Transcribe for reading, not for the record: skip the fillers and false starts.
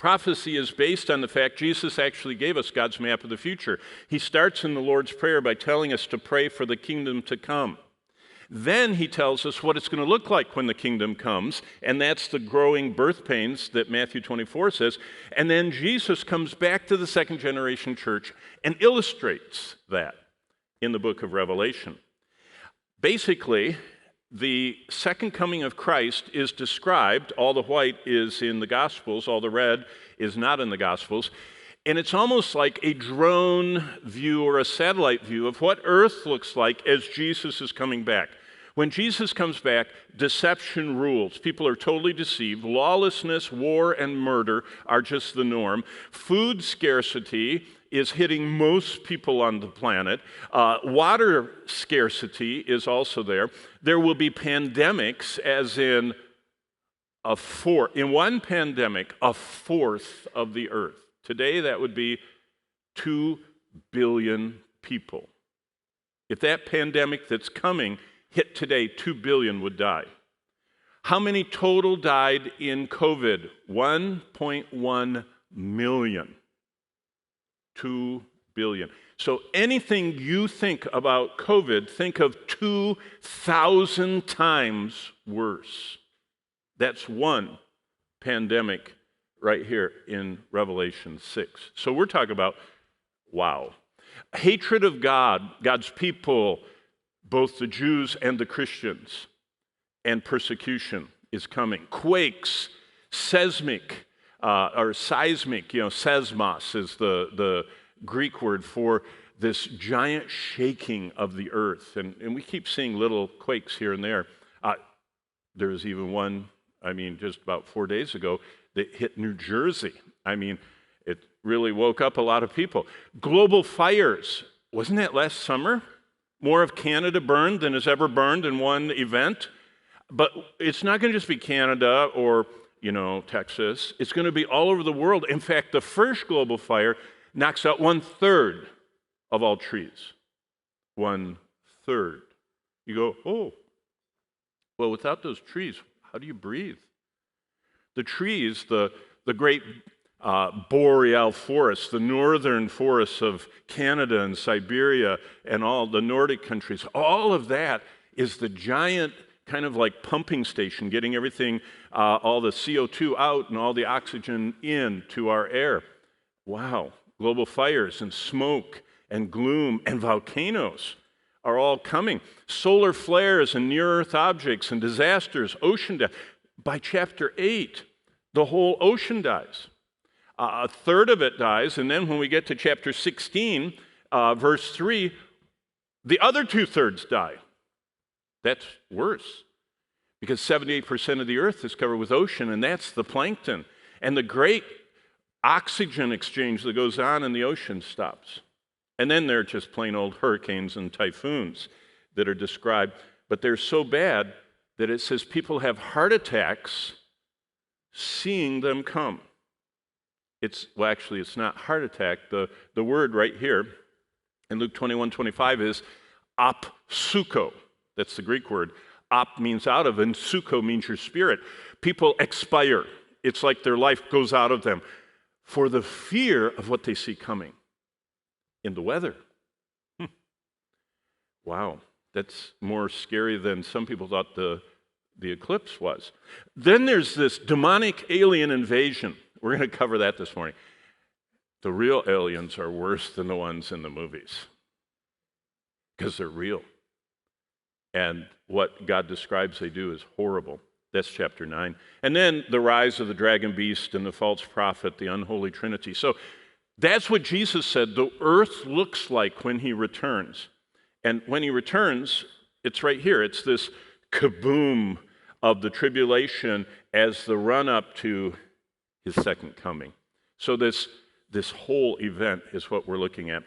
Prophecy is based on the fact Jesus actually gave us God's map of the future. He starts in the Lord's Prayer by telling us to pray for the kingdom to come. Then he tells us what it's going to look like when the kingdom comes, and that's the growing birth pains that Matthew 24 says. And then Jesus comes back to the second generation church and illustrates that in the book of Revelation. Basically, the second coming of Christ is described, all the white is in the Gospels, all the red is not in the Gospels, and it's almost like a drone view or a satellite view of what earth looks like as Jesus is coming back. When Jesus comes back, deception rules. People are totally deceived. Lawlessness, war, and murder are just the norm. Food scarcity is hitting most people on the planet. Water scarcity is also there. There will be pandemics, as in in one pandemic, a fourth of the earth. Today, that would be 2 billion people. If that pandemic that's coming hit today, 2 billion would die. How many total died in COVID? 1.1 million. 2 billion. So anything you think about COVID, think of 2,000 times worse. That's one pandemic right here in Revelation 6. So we're talking about, wow. Hatred of God, God's people, both the Jews and the Christians, and persecution is coming. Quakes, seismic, seismos is the Greek word for this giant shaking of the earth. And we keep seeing little quakes here and there. There was even one, just about 4 days ago, that hit New Jersey. It really woke up a lot of people. Global fires. Wasn't that last summer? More of Canada burned than has ever burned in one event. But it's not going to just be Canada or Texas. It's going to be all over the world. In fact, the first global fire knocks out 1/3 of all trees. 1/3. You go, oh, well, without those trees, how do you breathe? The trees, the great boreal forests, the northern forests of Canada and Siberia and all the Nordic countries, all of that is the giant kind of like pumping station, getting everything, all the CO2 out and all the oxygen in to our air. Wow. Global fires and smoke and gloom and volcanoes are all coming. Solar flares and near-Earth objects and disasters, ocean death. By chapter 8, the whole ocean dies. A third of it dies, and then when we get to chapter 16, verse 3, the other 2/3 die. That's worse, because 78% of the earth is covered with ocean, and that's the plankton. And the great oxygen exchange that goes on in the ocean stops. And then there are just plain old hurricanes and typhoons that are described, but they're so bad that it says people have heart attacks seeing them come. It's not heart attack. The word right here in Luke 21:25 is apsuko. That's the Greek word. Ap means out of, and suko means your spirit. People expire. It's like their life goes out of them for the fear of what they see coming in the weather. Wow, that's more scary than some people thought the eclipse was. Then there's this demonic alien invasion. We're going to cover that this morning. The real aliens are worse than the ones in the movies because they're real. And what God describes they do is horrible. That's chapter 9. And then the rise of the dragon beast and the false prophet, the unholy trinity. So that's what Jesus said the earth looks like when he returns. And when he returns, it's right here. It's this kaboom of the tribulation as the run-up to his second coming. So this whole event is what we're looking at.